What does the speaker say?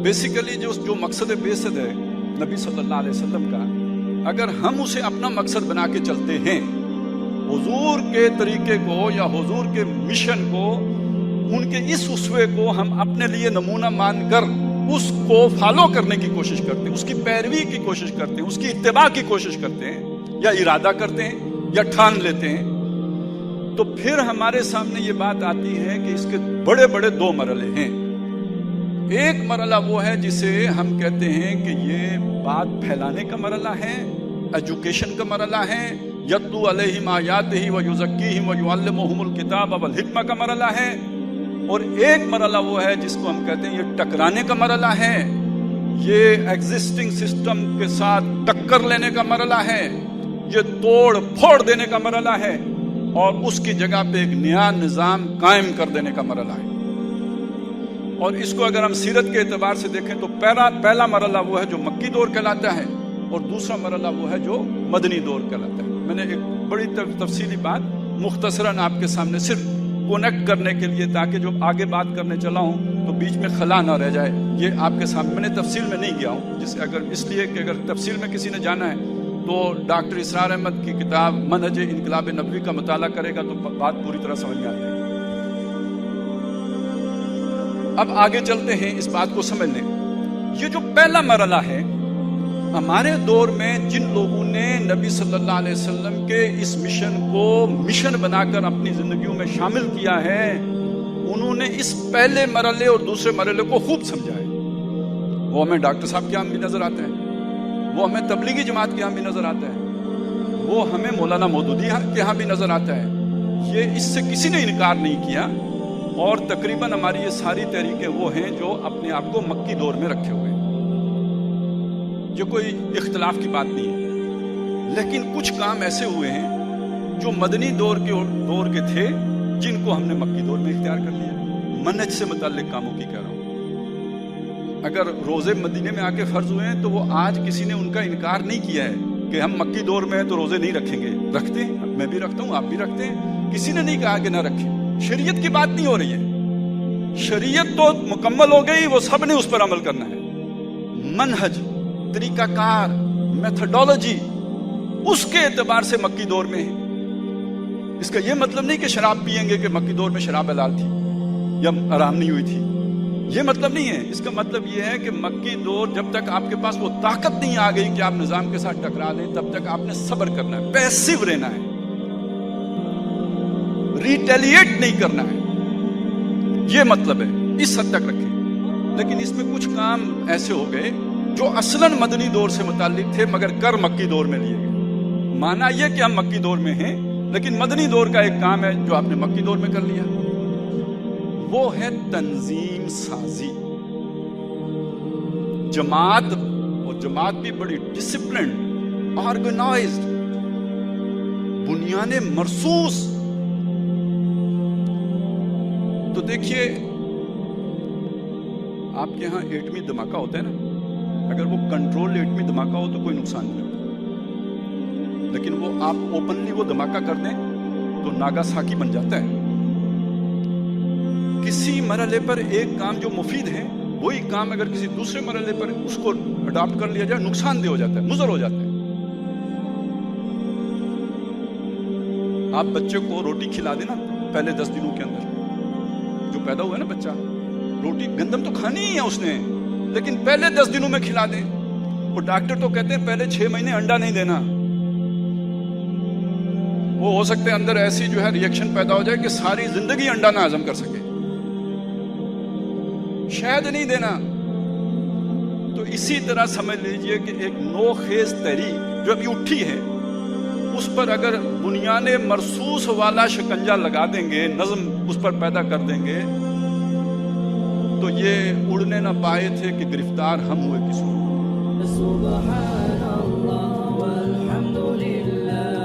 Basically جو مقصد بیسد ہے نبی صلی اللہ علیہ وسلم کا، اگر ہم اسے اپنا مقصد بنا کے چلتے ہیں، حضور کے طریقے کو یا حضور کے مشن کو، ان کے اس اسوے کو ہم اپنے لیے نمونہ مان کر اس کو فالو کرنے کی کوشش کرتے ہیں، اس کی پیروی کی کوشش کرتے ہیں، اس کی اتباع کی کوشش کرتے ہیں، یا ارادہ کرتے ہیں یا ٹھان لیتے ہیں، تو پھر ہمارے سامنے یہ بات آتی ہے کہ اس کے بڑے بڑے دو مرحلے ہیں۔ ایک مرحلہ وہ ہے جسے ہم کہتے ہیں کہ یہ بات پھیلانے کا مرحلہ ہے، ایجوکیشن کا مرحلہ ہے، یتلو علیہم آیاتہ ویزکیہم ویعلمہم الکتاب والحکمہ کا مرحلہ ہے، اور ایک مرحلہ وہ ہے جس کو ہم کہتے ہیں یہ ٹکرانے کا مرحلہ ہے، یہ ایگزسٹنگ سسٹم کے ساتھ ٹکر لینے کا مرحلہ ہے، یہ توڑ پھوڑ دینے کا مرحلہ ہے، اور اس کی جگہ پہ ایک نیا نظام قائم کر دینے کا مرحلہ ہے۔ اور اس کو اگر ہم سیرت کے اعتبار سے دیکھیں تو پہلا مرحلہ وہ ہے جو مکی دور کہلاتا ہے، اور دوسرا مرحلہ وہ ہے جو مدنی دور کہلاتا ہے۔ میں نے ایک بڑی تفصیلی بات مختصراً آپ کے سامنے صرف کونیکٹ کرنے کے لیے، تاکہ جو آگے بات کرنے چلا ہوں تو بیچ میں خلا نہ رہ جائے، یہ آپ کے سامنے میں نے تفصیل میں نہیں گیا ہوں، اس لیے کہ اگر تفصیل میں کسی نے جانا ہے تو ڈاکٹر اسرار احمد کی کتاب منہج انقلاب نبوی کا مطالعہ کرے گا تو بات پوری طرح سمجھ میں آ جائے گی۔ اب آگے چلتے ہیں اس بات کو سمجھنے۔ یہ جو پہلا مرحلہ ہے، ہمارے دور میں جن لوگوں نے نبی صلی اللہ علیہ وسلم کے اس مشن کو مشن بنا کر اپنی زندگیوں میں شامل کیا ہے، انہوں نے اس پہلے مرحلے اور دوسرے مرحلے کو خوب سمجھا ہے۔ وہ ہمیں ڈاکٹر صاحب کے ہاں بھی نظر آتا ہے، وہ ہمیں تبلیغی جماعت کے ہاں بھی نظر آتا ہے، وہ ہمیں مولانا مودودی کے ہاں بھی نظر آتا ہے۔ یہ اس سے کسی نے انکار نہیں کیا، اور تقریباً ہماری یہ ساری تحریکیں وہ ہیں جو اپنے آپ کو مکی دور میں رکھے ہوئے ہیں، یہ کوئی اختلاف کی بات نہیں ہے۔ لیکن کچھ کام ایسے ہوئے ہیں جو مدنی دور کے تھے، جن کو ہم نے مکی دور میں اختیار کر لیا۔ منہج سے متعلق کاموں کی کہہ رہا ہوں۔ اگر روزے مدینے میں آ کے فرض ہوئے ہیں تو وہ آج کسی نے ان کا انکار نہیں کیا ہے کہ ہم مکی دور میں ہیں تو روزے نہیں رکھیں گے، رکھتے ہیں، میں بھی رکھتا ہوں، آپ بھی رکھتے ہیں، کسی نے نہیں کہا کہ نہ رکھیں۔ شریعت کی بات نہیں ہو رہی ہے، شریعت تو مکمل ہو گئی، وہ سب نے اس پر عمل کرنا ہے۔ منہج، طریقہ کار، میتھڈولوجی، اس کے اعتبار سے مکی دور میں ہے۔ اس کا یہ مطلب نہیں کہ شراب پئیں گے کہ مکی دور میں شراب حلال تھی یا حرام نہیں ہوئی تھی، یہ مطلب نہیں ہے۔ اس کا مطلب یہ ہے کہ مکی دور جب تک آپ کے پاس وہ طاقت نہیں آ گئی کہ آپ نظام کے ساتھ ٹکرا لیں، تب تک آپ نے صبر کرنا ہے، پیسیو رہنا ہے، ریٹیلیٹ نہیں کرنا ہے، یہ مطلب ہے۔ اس حد تک رکھیں۔ لیکن اس میں کچھ کام ایسے ہو گئے جو اصلاً مدنی دور سے متعلق تھے مگر کر مکی دور میں لیے گئے۔ مانا یہ کہ ہم مکی دور میں ہیں، لیکن مدنی دور کا ایک کام ہے جو آپ نے مکی دور میں کر لیا، وہ ہے تنظیم سازی۔ جماعت، اور جماعت بھی بڑی ڈسپلنڈ، آرگنائزڈ، بنیادیں مرصوص۔ تو دیکھیے، آپ کے ہاں ایٹمی دھماکہ ہوتا ہے نا، اگر وہ کنٹرول ایٹمی دھماکہ ہو تو کوئی نقصان نہیں ہوتا، لیکن وہ آپ اوپنلی وہ دھماکہ کر دیں تو ناگاساکی بن جاتا ہے۔ کسی مرحلے پر ایک کام جو مفید ہے، وہی کام اگر کسی دوسرے مرحلے پر اس کو اڈاپٹ کر لیا جائے، نقصان دہ ہو جاتا ہے، مضر ہو جاتا ہے۔ آپ بچے کو روٹی کھلا دینا پہلے 10 دنوں کے اندر، جو پیدا ہوا ہے نا بچہ، روٹی گندم تو کھانی ہی ہے اس نے، لیکن پہلے 10 دنوں میں کھلا دیں۔ وہ ڈاکٹر تو کہتے ہیں پہلے 6 مہینے انڈا نہیں دینا، وہ ہو سکتے ہیں اندر ایسی جو ہے ریئیکشن پیدا ہو جائے کہ ساری زندگی انڈا نہ ہضم کر سکے۔ شہد نہیں دینا۔ تو اسی طرح سمجھ لیجئے کہ ایک نو خیز تحریک جو ابھی اٹھی ہے، اس پر اگر بنیاد مرصوص والا شکنجہ لگا دیں گے، نظم اس پر پیدا کر دیں گے، تو یہ اڑنے نہ پائے تھے کہ گرفتار ہم ہوئے کس کو۔ سبحان اللہ والحمد للہ